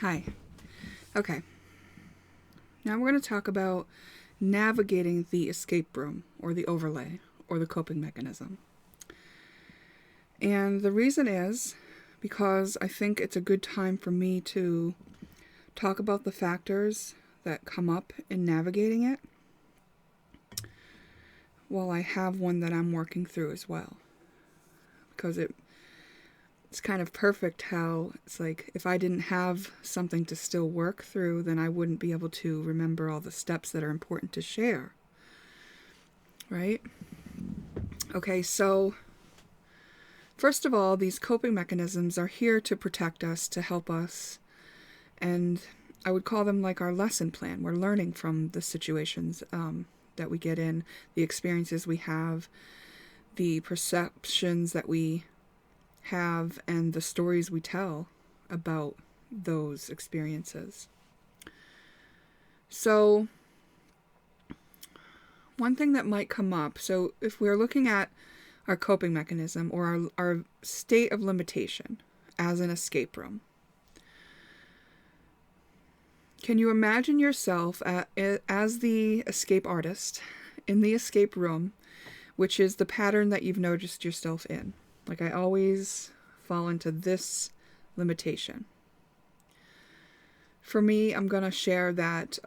Hi. Okay. Now we're going to talk about navigating the escape room or the overlay or the coping mechanism. And the reason is because I think it's a good time for me to talk about the factors that come up in navigating it while I have one that I'm working through as well. Because it's kind of perfect how it's like if I didn't have something to still work through, then I wouldn't be able to remember all the steps that are important to share. Right? Okay, so first of all, these coping mechanisms are here to protect us, to help us, and I would call them like our lesson plan. We're learning from the situations that we get in, the experiences we have, the perceptions that we have, and the stories we tell about those experiences. So, one thing that might come up, so if we're looking at our coping mechanism or our state of limitation as an escape room, can you imagine yourself as the escape artist in the escape room, which is the pattern that you've noticed yourself in? Like, I always fall into this limitation. For me, I'm going to share that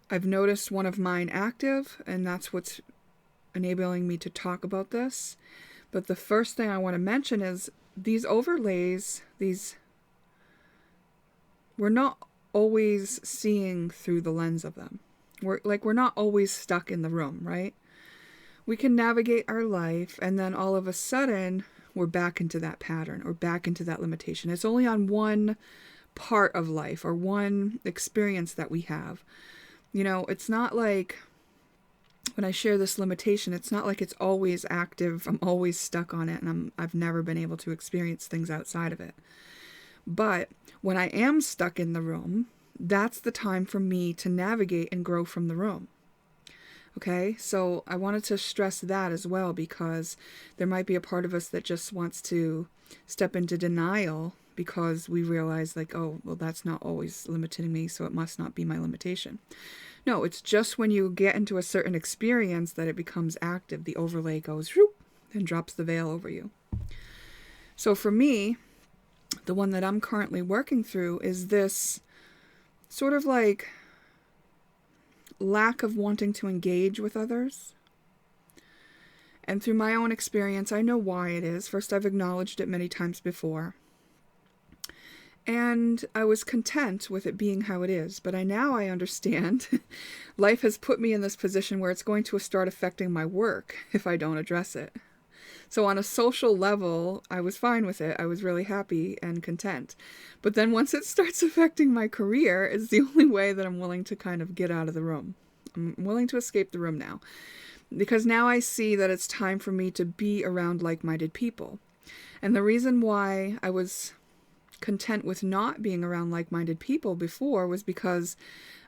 I've noticed one of mine active, and that's what's enabling me to talk about this. But the first thing I want to mention is these overlays, we're not always seeing through the lens of them. We're not always stuck in the room, right? We can navigate our life, and then all of a sudden, we're back into that pattern or back into that limitation. It's only on one part of life or one experience that we have. You know, it's not like when I share this limitation, it's not like it's always active. I'm always stuck on it, and I've never been able to experience things outside of it. But when I am stuck in the room, that's the time for me to navigate and grow from the room. Okay, so I wanted to stress that as well, because there might be a part of us that just wants to step into denial because we realize like, oh, well, that's not always limiting me, so it must not be my limitation. No, it's just when you get into a certain experience that it becomes active. The overlay goes whoop, and drops the veil over you. So for me, the one that I'm currently working through is this sort of like lack of wanting to engage with others. And through my own experience, I know why it is. First, I've acknowledged it many times before. And I was content with it being how it is. But now I understand life has put me in this position where it's going to start affecting my work if I don't address it. So on a social level, I was fine with it. I was really happy and content. But then once it starts affecting my career, it's the only way that I'm willing to kind of get out of the room. I'm willing to escape the room now. Because now I see that it's time for me to be around like-minded people. And the reason why I was content with not being around like-minded people before was because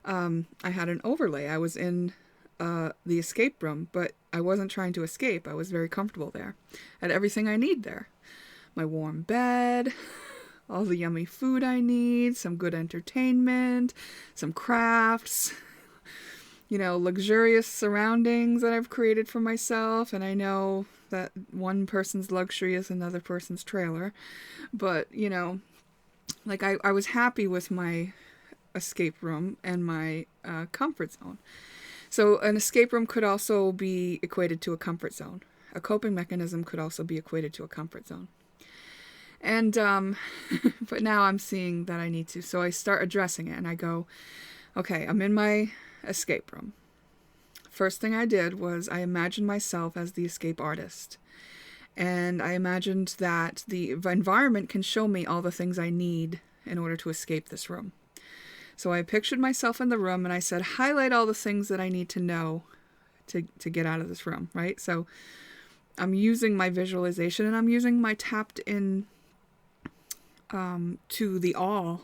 I had an overlay. I was in the escape room, but I wasn't trying to escape. I was very comfortable there. I had everything I need there. My warm bed, all the yummy food I need, some good entertainment, some crafts, you know, luxurious surroundings that I've created for myself. And I know that one person's luxury is another person's trailer. But, you know, like I was happy with my escape room and my comfort zone. So an escape room could also be equated to a comfort zone. A coping mechanism could also be equated to a comfort zone. And, but now I'm seeing that I need to. So I start addressing it and I go, okay, I'm in my escape room. First thing I did was I imagined myself as the escape artist. And I imagined that the environment can show me all the things I need in order to escape this room. So I pictured myself in the room and I said, highlight all the things that I need to know to get out of this room, right? So I'm using my visualization and I'm using my tapped in to the all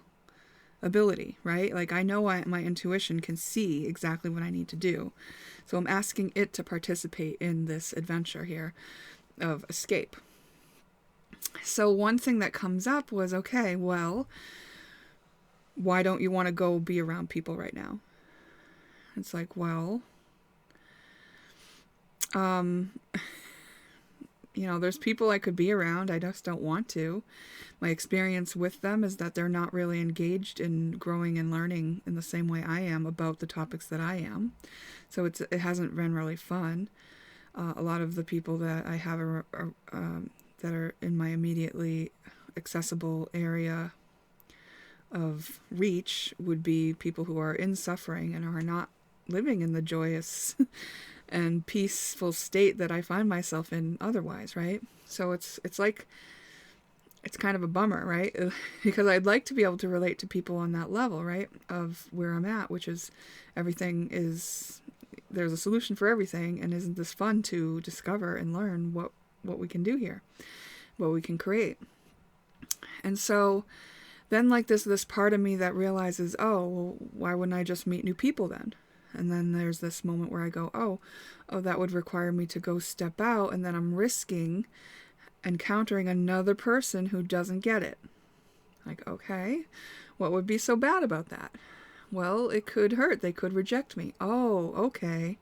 ability, right? Like I know my intuition can see exactly what I need to do. So I'm asking it to participate in this adventure here of escape. So one thing that comes up was, okay, well, why don't you want to go be around people right now? It's like, well, there's people I could be around. I just don't want to. My experience with them is that they're not really engaged in growing and learning in the same way I am about the topics that I am. So it hasn't been really fun. A lot of the people that I have that are in my immediately accessible area of reach would be people who are in suffering and are not living in the joyous and peaceful state that I find myself in otherwise, right? So it's like, it's kind of a bummer, right? Because I'd like to be able to relate to people on that level, right? Of where I'm at, which is there's a solution for everything, and isn't this fun to discover and learn what we can do here, what we can create. And so then like this part of me that realizes, oh, well, why wouldn't I just meet new people then? And then there's this moment where I go, oh, that would require me to go step out, and then I'm risking encountering another person who doesn't get it. Like, okay, what would be so bad about that? Well, it could hurt. They could reject me. Oh, okay.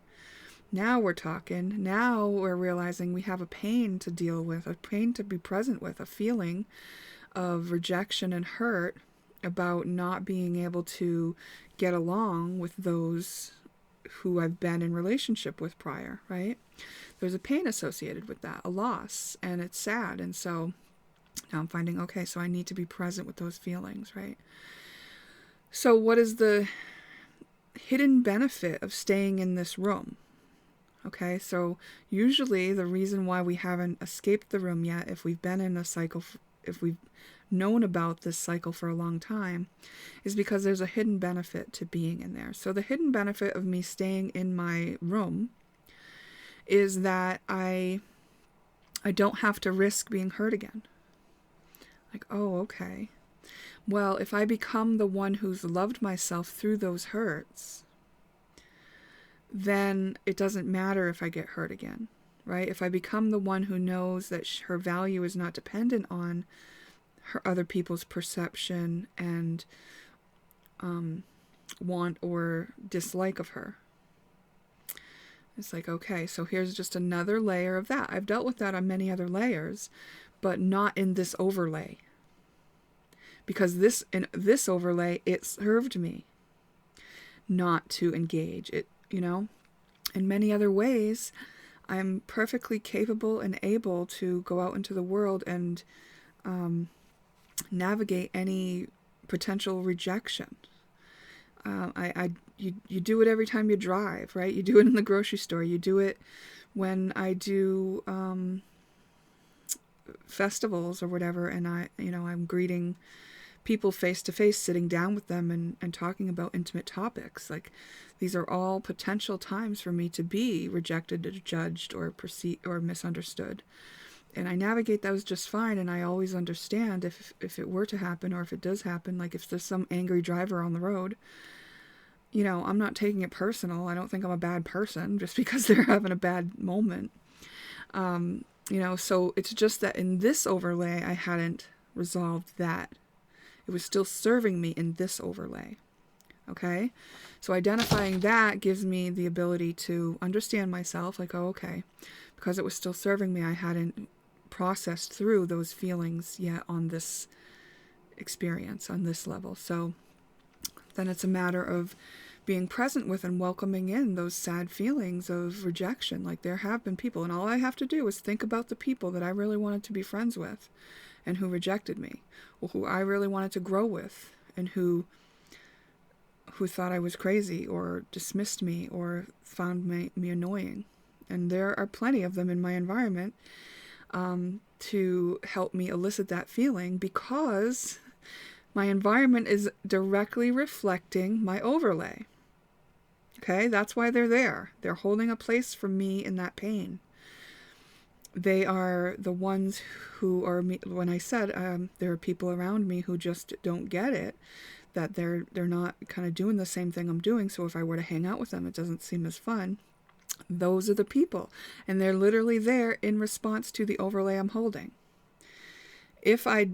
Now we're talking. Now we're realizing we have a pain to deal with, a pain to be present with, a feeling of rejection and hurt about not being able to get along with those who I've been in relationship with prior, right? There's a pain associated with that, a loss, and it's sad. And so now I'm finding, okay, so I need to be present with those feelings, right? So what is the hidden benefit of staying in this room? Okay, so usually the reason why we haven't escaped the room yet, if we've been in a cycle, if we've known about this cycle for a long time, is because there's a hidden benefit to being in there. So the hidden benefit of me staying in my room is that I don't have to risk being hurt again. Like, oh, okay. Well, if I become the one who's loved myself through those hurts, then it doesn't matter if I get hurt again, right? If I become the one who knows that her value is not dependent on her other people's perception and want or dislike of her. It's like, okay, so here's just another layer of that. I've dealt with that on many other layers, but not in this overlay. Because in this overlay, it served me not to engage. It, in many other ways, I'm perfectly capable and able to go out into the world and navigate any potential rejection. You do it every time you drive, right? You do it in the grocery store. You do it when I do festivals or whatever, and I'm greeting people face to face, sitting down with them and talking about intimate topics. Like, these are all potential times for me to be rejected or judged or perceived or misunderstood. And I navigate those just fine, and I always understand if it were to happen, or if it does happen, like if there's some angry driver on the road, I'm not taking it personal. I don't think I'm a bad person just because they're having a bad moment. So it's just that in this overlay, I hadn't resolved that. It was still serving me in this overlay. Okay? So identifying that gives me the ability to understand myself, like, oh, okay, because it was still serving me, I hadn't processed through those feelings yet on this experience, on this level. So then it's a matter of being present with and welcoming in those sad feelings of rejection. Like, there have been people, and all I have to do is think about the people that I really wanted to be friends with and who rejected me, or who I really wanted to grow with and who thought I was crazy or dismissed me or found me annoying. And there are plenty of them in my environment to help me elicit that feeling, because my environment is directly reflecting my overlay. Okay, that's why they're there. They're holding a place for me in that pain. They are the ones who are me. When I said there are people around me who just don't get it, that they're not kind of doing the same thing I'm doing, so if I were to hang out with them, it doesn't seem as fun. Those are the people, and they're literally there in response to the overlay I'm holding. if I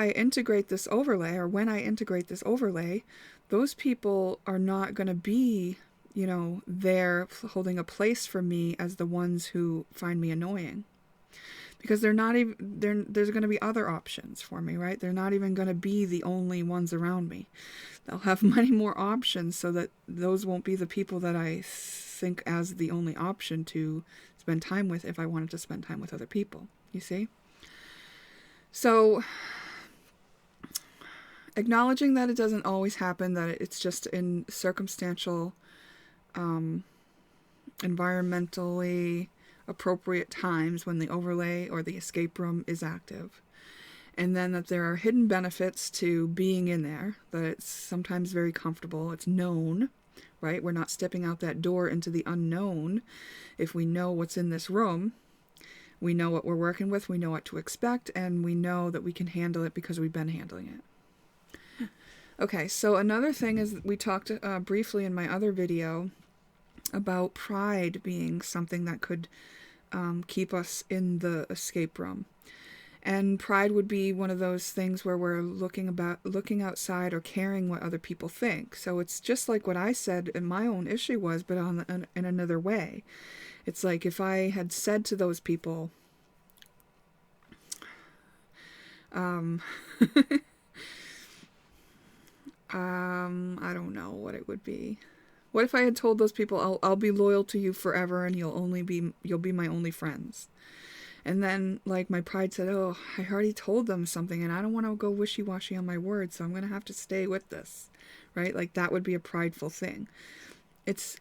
integrate this overlay, or when I integrate this overlay, those people are not going to be, there holding a place for me as the ones who find me annoying. Because they're not even, there's going to be other options for me, right? They're not even going to be the only ones around me. They'll have many more options, so that those won't be the people that I think as the only option to spend time with if I wanted to spend time with other people, you see? So, acknowledging that it doesn't always happen, that it's just in circumstantial, environmentally appropriate times when the overlay or the escape room is active. And then that there are hidden benefits to being in there, that it's sometimes very comfortable, it's known, right? We're not stepping out that door into the unknown. If we know what's in this room, we know what we're working with, we know what to expect, and we know that we can handle it because we've been handling it. Okay, so another thing is, we talked briefly in my other video about pride being something that could keep us in the escape room. And pride would be one of those things where we're looking outside or caring what other people think. So it's just like what I said in my own issue was, but in another way. It's like if I had said to those people, I don't know what it would be. What if I had told those people, I'll be loyal to you forever, and you'll be my only friends? And then, like, my pride said, oh, I already told them something, and I don't want to go wishy-washy on my word, so I'm going to have to stay with this, right? Like, that would be a prideful thing. It's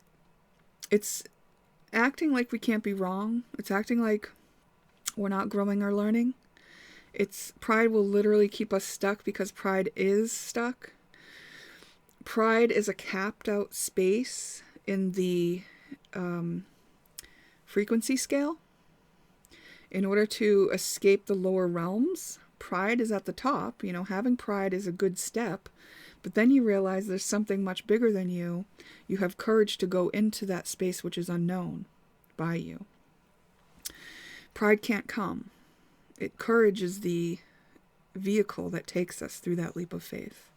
acting like we can't be wrong. It's acting like we're not growing or learning. Pride will literally keep us stuck, because pride is stuck. Pride is a capped out space in the frequency scale. In order to escape the lower realms, pride is at the top. Having pride is a good step, but then you realize there's something much bigger than you. You have courage to go into that space which is unknown by you. Pride can't come. Courage is the vehicle that takes us through that leap of faith.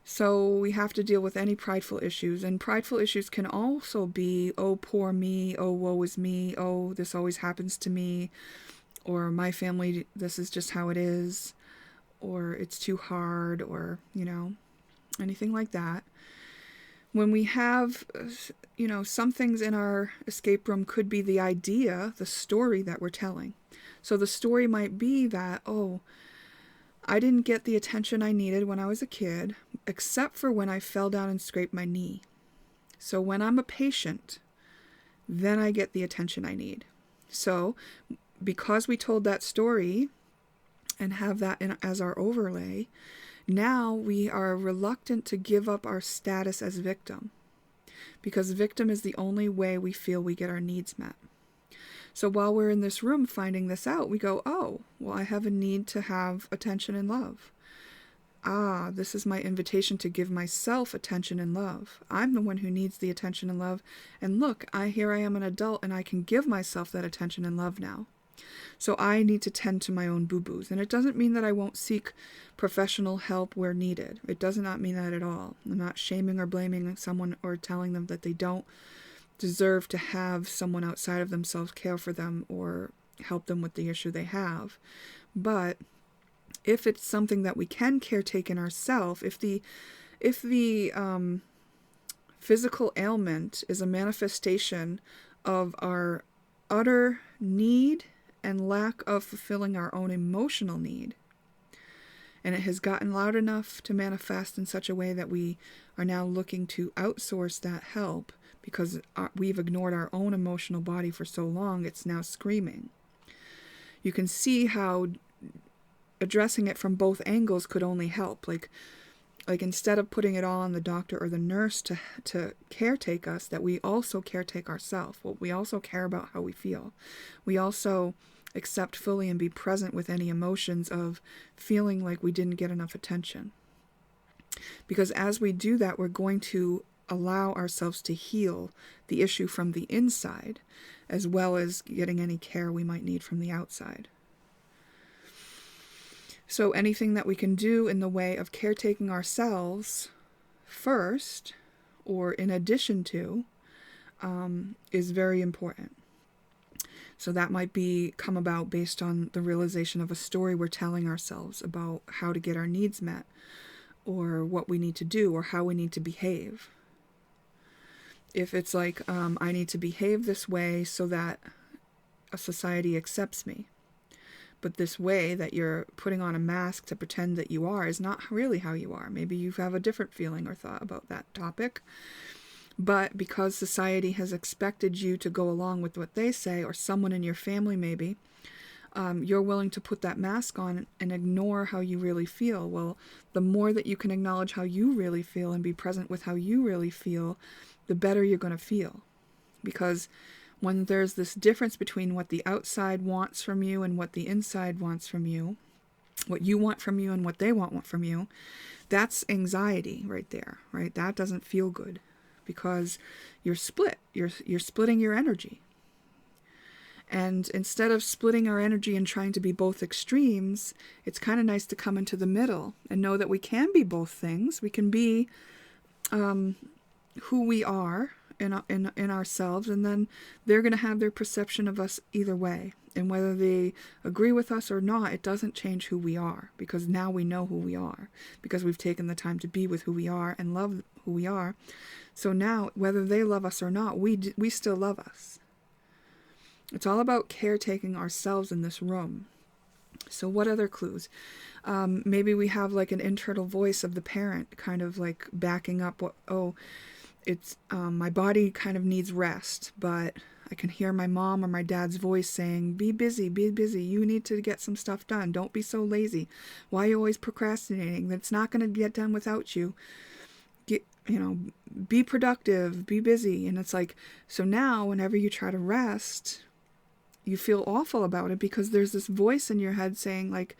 So we have to deal with any prideful issues, and prideful issues can also be, oh, poor me, oh, woe is me, oh, this always happens to me, or my family, this is just how it is, or it's too hard, or, anything like that. When we have, some things in our escape room could be the idea, the story that we're telling. So the story might be that, oh, I didn't get the attention I needed when I was a kid, except for when I fell down and scraped my knee. So when I'm a patient, then I get the attention I need. So because we told that story and have that as our overlay, now we are reluctant to give up our status as victim, because victim is the only way we feel we get our needs met. So while we're in this room finding this out, we go, oh, well, I have a need to have attention and love. This is my invitation to give myself attention and love. I'm the one who needs the attention and love. And look, here I am an adult, and I can give myself that attention and love now. So I need to tend to my own boo-boos. And it doesn't mean that I won't seek professional help where needed. It does not mean that at all. I'm not shaming or blaming someone or telling them that they don't deserve to have someone outside of themselves care for them or help them with the issue they have. But if it's something that we can caretake in ourselves, if the physical ailment is a manifestation of our utter need and lack of fulfilling our own emotional need, and it has gotten loud enough to manifest in such a way that we are now looking to outsource that help because we've ignored our own emotional body for so long, it's now screaming. You can see how addressing it from both angles could only help. Like instead of putting it all on the doctor or the nurse to caretake us, that we also caretake ourselves. Well, we also care about how we feel. We also accept fully and be present with any emotions of feeling like we didn't get enough attention. Because as we do that, we're going to allow ourselves to heal the issue from the inside, as well as getting any care we might need from the outside. So anything that we can do in the way of caretaking ourselves first, or in addition to, is very important. So that might come about based on the realization of a story we're telling ourselves about how to get our needs met, or what we need to do, or how we need to behave. If it's like, I need to behave this way so that a society accepts me. But this way that you're putting on a mask to pretend that you are is not really how you are. Maybe you have a different feeling or thought about that topic. But because society has expected you to go along with what they say, or someone in your family maybe, you're willing to put that mask on and ignore how you really feel. Well, the more that you can acknowledge how you really feel and be present with how you really feel, the better you're going to feel. Because when there's this difference between what the outside wants from you and what the inside wants from you, what you want from you and what they want from you, that's anxiety right there, right? That doesn't feel good, because you're split. You're splitting your energy. And instead of splitting our energy and trying to be both extremes, it's kind of nice to come into the middle and know that we can be both things. We can be who we are in ourselves, and then they're going to have their perception of us either way. And whether they agree with us or not, it doesn't change who we are, because now we know who we are, because we've taken the time to be with who we are and love who we are. So now, whether they love us or not, we still love us. It's all about caretaking ourselves in this room. So what other clues? Maybe we have like an internal voice of the parent kind of like backing up it's my body kind of needs rest, but I can hear my mom or my dad's voice saying, be busy, you need to get some stuff done, don't be so lazy, why are you always procrastinating, that's not going to get done without you, be productive, be busy. And it's like, so now whenever you try to rest, you feel awful about it, because there's this voice in your head saying like,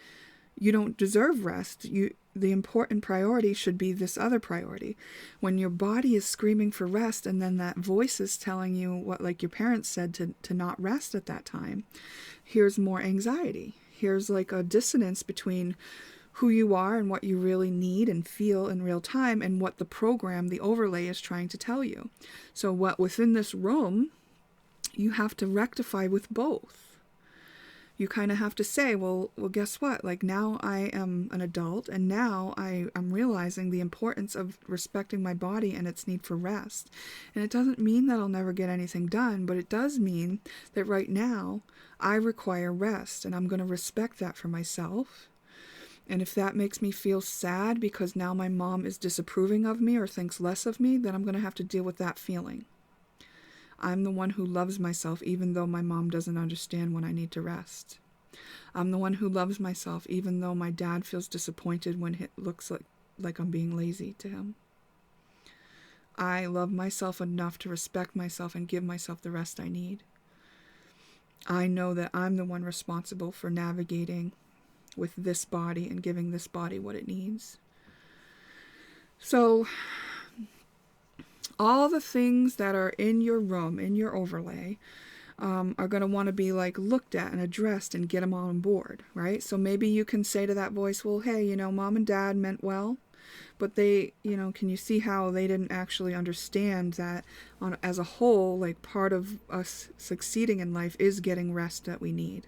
you don't deserve rest. The important priority should be this other priority. When your body is screaming for rest, and then that voice is telling you what, like your parents said, to not rest at that time, here's more anxiety. Here's like a dissonance between who you are and what you really need and feel in real time, and what the program, the overlay, is trying to tell you. So what within this room, you have to rectify with both. You kind of have to say, well, guess what? Like, now I am an adult, and now I'm realizing the importance of respecting my body and its need for rest. And it doesn't mean that I'll never get anything done, but it does mean that right now I require rest, and I'm going to respect that for myself. And if that makes me feel sad because now my mom is disapproving of me or thinks less of me, then I'm going to have to deal with that feeling. I'm the one who loves myself even though my mom doesn't understand when I need to rest. I'm the one who loves myself even though my dad feels disappointed when it looks like I'm being lazy to him. I love myself enough to respect myself and give myself the rest I need. I know that I'm the one responsible for navigating with this body and giving this body what it needs. So all the things that are in your room, in your overlay, are going to want to be like looked at and addressed and get them on board, right? So maybe you can say to that voice, well, hey, mom and dad meant well, but they, can you see how they didn't actually understand that as a whole, like part of us succeeding in life is getting rest that we need.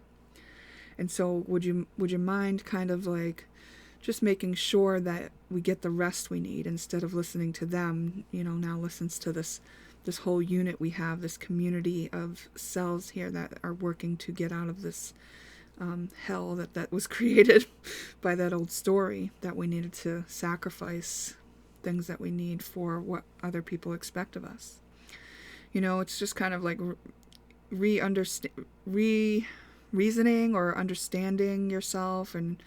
And so would you mind kind of like just making sure that we get the rest we need instead of listening to them, now listens to this whole unit we have, this community of cells here that are working to get out of this hell that was created by that old story, that we needed to sacrifice things that we need for what other people expect of us. It's just kind of like reasoning or understanding yourself, and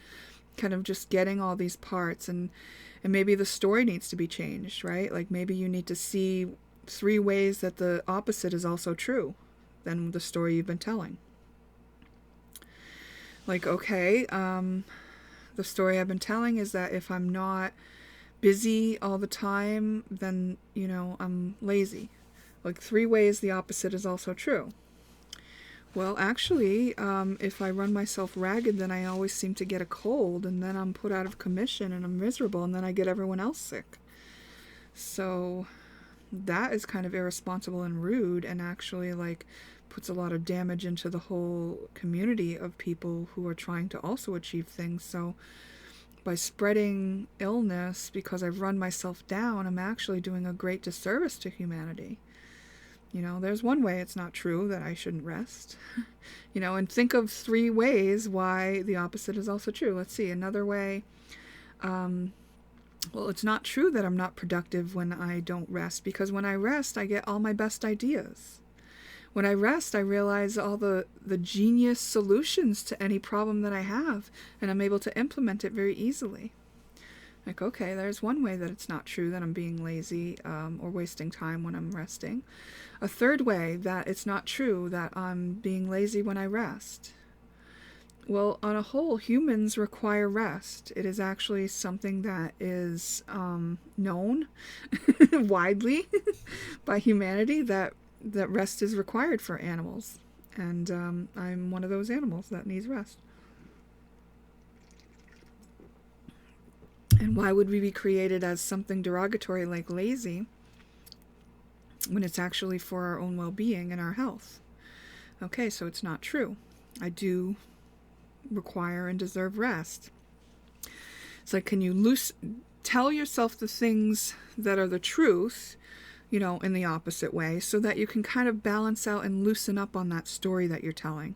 kind of just getting all these parts, and maybe the story needs to be changed, right? Like maybe you need to see 3 ways that the opposite is also true than the story you've been telling. Like, okay, the story I've been telling is that if I'm not busy all the time, then, I'm lazy. Like 3 ways the opposite is also true. Well, actually, if I run myself ragged, then I always seem to get a cold, and then I'm put out of commission, and I'm miserable, and then I get everyone else sick. So that is kind of irresponsible and rude, and actually, like, puts a lot of damage into the whole community of people who are trying to also achieve things. So by spreading illness because I've run myself down, I'm actually doing a great disservice to humanity. You know, there's one way it's not true that I shouldn't rest. You know, and think of 3 ways why the opposite is also true. Let's see, another way. Well, it's not true that I'm not productive when I don't rest, because when I rest, I get all my best ideas. When I rest, I realize all the genius solutions to any problem that I have, and I'm able to implement it very easily. Like, okay, there's one way that it's not true that I'm being lazy or wasting time when I'm resting. A third way that it's not true that I'm being lazy when I rest. Well, on a whole, humans require rest. It is actually something that is known widely by humanity that rest is required for animals. And I'm one of those animals that needs rest. And why would we be created as something derogatory like lazy when it's actually for our own well-being and our health? Okay, so it's not true. I do require and deserve rest. It's like, can you tell yourself the things that are the truth, you know, in the opposite way, so that you can kind of balance out and loosen up on that story that you're telling,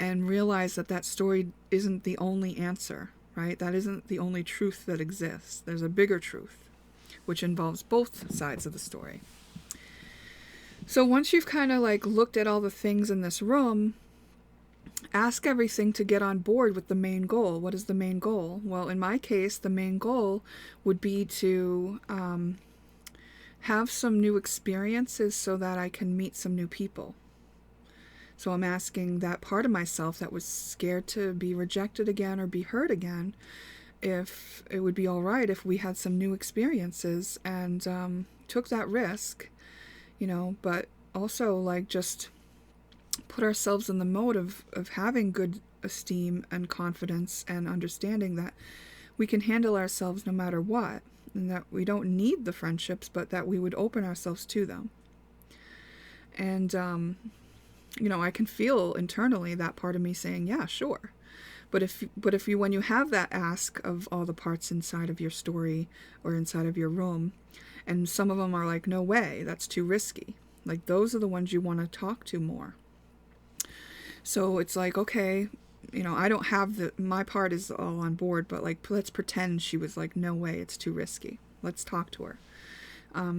and realize that that story isn't the only answer, right? That isn't the only truth that exists. There's a bigger truth, which involves both sides of the story. So once you've kind of like looked at all the things in this room, ask everything to get on board with the main goal. What is the main goal? Well, in my case, the main goal would be to have some new experiences so that I can meet some new people. So I'm asking that part of myself that was scared to be rejected again or be hurt again, if it would be all right if we had some new experiences and took that risk, you know, but also like just put ourselves in the mode of having good esteem and confidence and understanding that we can handle ourselves no matter what, and that we don't need the friendships, but that we would open ourselves to them. And you know, I can feel internally that part of me saying, yeah, sure. But if you, when you have that ask of all the parts inside of your story or inside of your room, and some of them are like, no way, that's too risky. Like, those are the ones you want to talk to more. So it's like, okay, you know, I don't have my part is all on board, but like, let's pretend she was like, no way, it's too risky. Let's talk to her.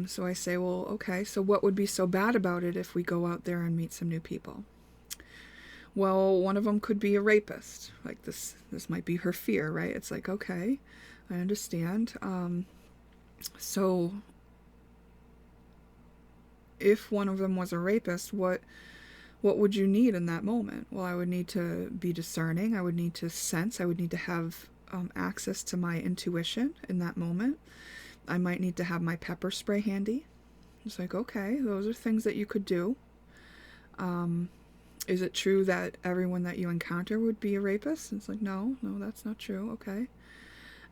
So I say, well, okay, so what would be so bad about it if we go out there and meet some new people? Well, one of them could be a rapist. Like, this might be her fear, right? It's like, okay, I understand. So if one of them was a rapist, what would you need in that moment? Well, I would need to be discerning. I would need to sense. I would need to have access to my intuition in that moment. I might need to have my pepper spray handy. It's like, okay, those are things that you could do. Is it true that everyone that you encounter would be a rapist? It's like, no, that's not true. Okay.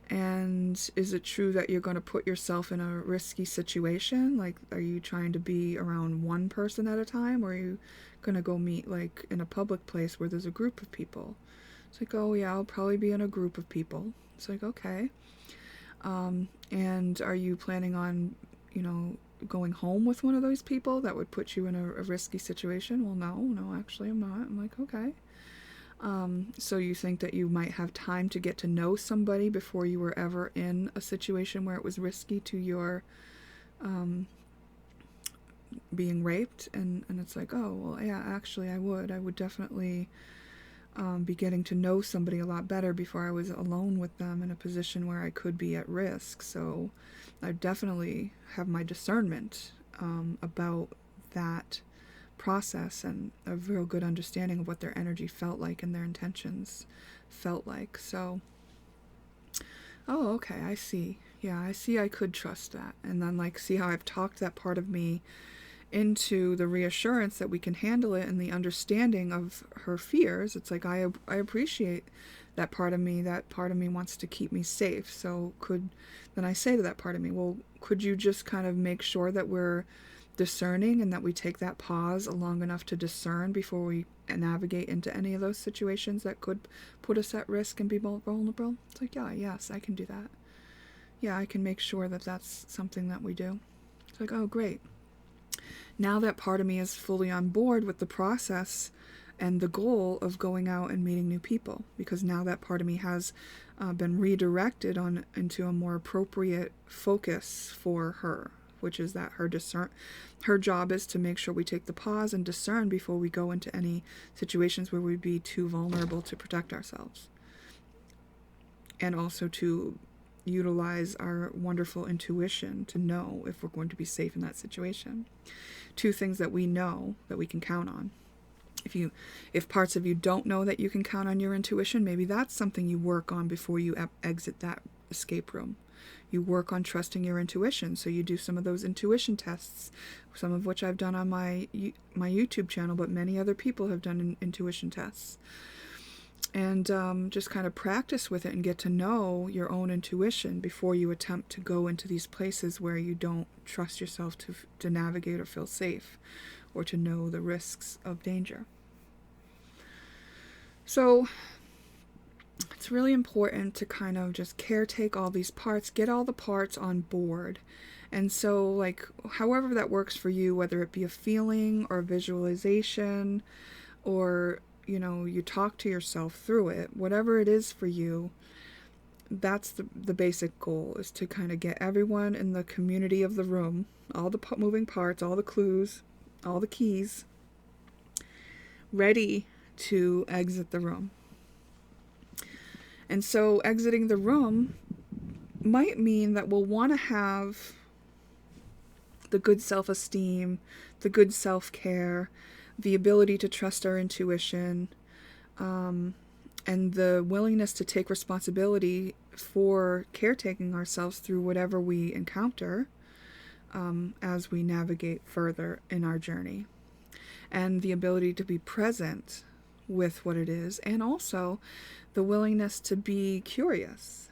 And is it true that you're going to put yourself in a risky situation? Like, are you trying to be around one person at a time, or are you going to go meet like in a public place where there's a group of people? It's like, oh yeah, I'll probably be in a group of people. It's like, okay. And are you planning on, you know, going home with one of those people that would put you in a risky situation? Well, no, actually I'm not. I'm like, okay. So you think that you might have time to get to know somebody before you were ever in a situation where it was risky to your being raped? And it's like, oh, well, yeah, actually I would definitely be getting to know somebody a lot better before I was alone with them in a position where I could be at risk. So I definitely have my discernment about that process and a real good understanding of what their energy felt like and their intentions felt like. So, oh, okay, I see. Yeah, I see I could trust that. And then like see how I've talked that part of me into the reassurance that we can handle it and the understanding of her fears. It's like, I appreciate that part of me. That part of me wants to keep me safe. So then I say to that part of me, well, could you just kind of make sure that we're discerning and that we take that pause long enough to discern before we navigate into any of those situations that could put us at risk and be vulnerable? It's like, yes, I can do that. Yeah, I can make sure that that's something that we do. It's like, oh, great. Now that part of me is fully on board with the process and the goal of going out and meeting new people, because now that part of me has been redirected into a more appropriate focus for her, which is that her job is to make sure we take the pause and discern before we go into any situations where we'd be too vulnerable to protect ourselves, and also to utilize our wonderful intuition to know if we're going to be safe in that situation. Two things that we know that we can count on. If parts of you don't know that you can count on your intuition, maybe that's something you work on before you exit that escape room. You work on trusting your intuition. So you do some of those intuition tests, some of which I've done on my YouTube channel, but many other people have done intuition tests. And just kind of practice with it and get to know your own intuition before you attempt to go into these places where you don't trust yourself to navigate or feel safe, or to know the risks of danger. So it's really important to kind of just caretake all these parts, get all the parts on board. And so, like, however that works for you, whether it be a feeling or a visualization, or, you talk to yourself through it, whatever it is for you, that's the basic goal, is to kind of get everyone in the community of the room, all the moving parts, all the clues, all the keys, ready to exit the room. And so exiting the room might mean that we'll want to have the good self-esteem, the good self-care, the ability to trust our intuition, and the willingness to take responsibility for caretaking ourselves through whatever we encounter as we navigate further in our journey. And the ability to be present with what it is, and also the willingness to be curious,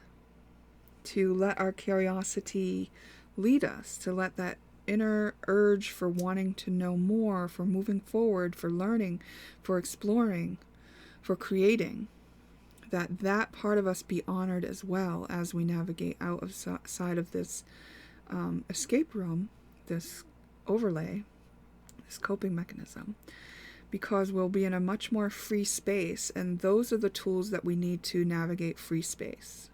to let our curiosity lead us, to let that inner urge for wanting to know more, for moving forward, for learning, for exploring, for creating, that part of us be honored as well as we navigate outside of this escape room, this overlay, this coping mechanism, because we'll be in a much more free space, and those are the tools that we need to navigate free space.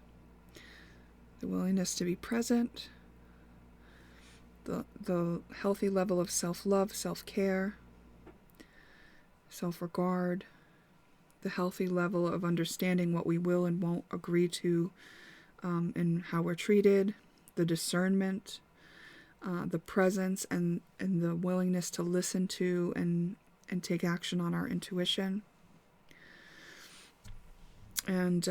The willingness to be present, the healthy level of self-love, self-care, self-regard, the healthy level of understanding what we will and won't agree to in how we're treated, the discernment, the presence, and the willingness to listen to and take action on our intuition. And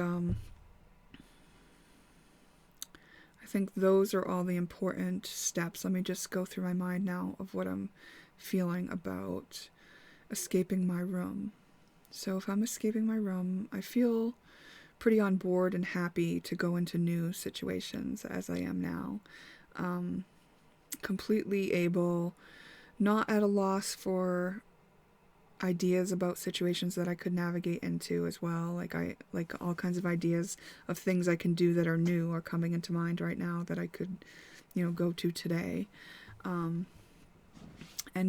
I think those are all the important steps. Let me just go through my mind now of what I'm feeling about escaping my room. So if I'm escaping my room, I feel pretty on board and happy to go into new situations as I am now. Completely able, not at a loss for ideas about situations that I could navigate into as well. Like all kinds of ideas of things I can do that are new are coming into mind right now that I could, go to today. And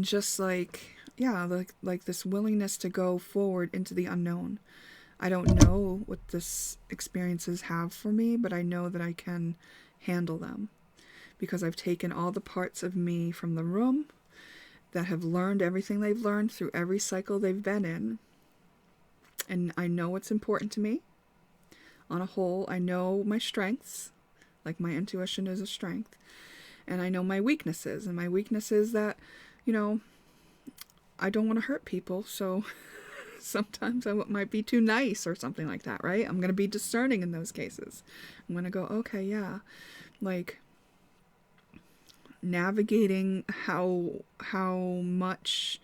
just like this willingness to go forward into the unknown. I don't know what this experiences have for me, but I know that I can handle them because I've taken all the parts of me from the room that have learned everything they've learned through every cycle they've been in. And I know what's important to me. On a whole, I know my strengths, like my intuition is a strength. And I know my weaknesses. And my weakness is that, I don't want to hurt people. So sometimes I might be too nice or something like that, right? I'm going to be discerning in those cases. I'm going to go, okay, yeah, navigating how much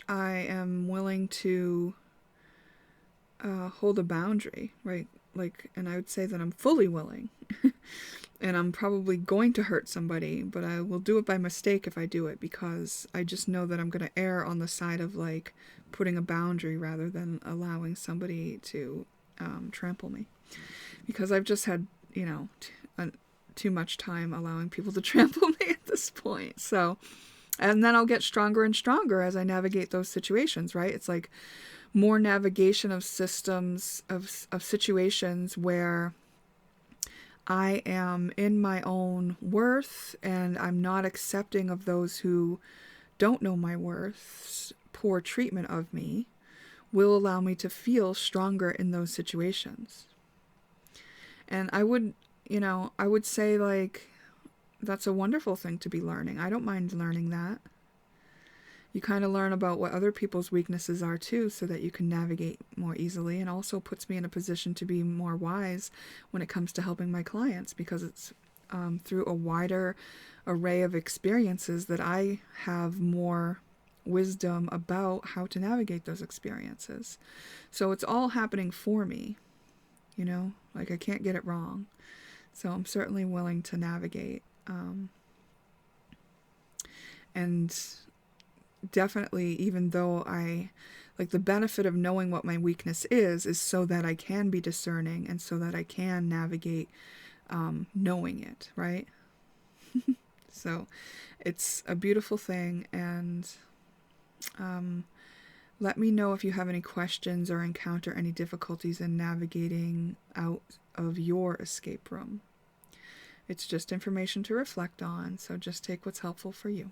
I am willing to hold a boundary, right? Like, and I would say that I'm fully willing. And I'm probably going to hurt somebody, but I will do it by mistake if I do it, because I just know that I'm going to err on the side of like putting a boundary rather than allowing somebody to trample me. Because I've just had, too much time allowing people to trample me at this point. So, and then I'll get stronger and stronger as I navigate those situations, right? It's like more navigation of systems, of situations where I am in my own worth and I'm not accepting of those who don't know my worth. Poor treatment of me will allow me to feel stronger in those situations. And I would say, like, that's a wonderful thing to be learning. I don't mind learning that. You kind of learn about what other people's weaknesses are too, so that you can navigate more easily, and also puts me in a position to be more wise when it comes to helping my clients, because it's through a wider array of experiences that I have more wisdom about how to navigate those experiences. So it's all happening for me, like I can't get it wrong. So I'm certainly willing to navigate. And definitely, even though the benefit of knowing what my weakness is so that I can be discerning and so that I can navigate knowing it, right? So it's a beautiful thing. And let me know if you have any questions or encounter any difficulties in navigating out of your escape room. It's just information to reflect on, so just take what's helpful for you.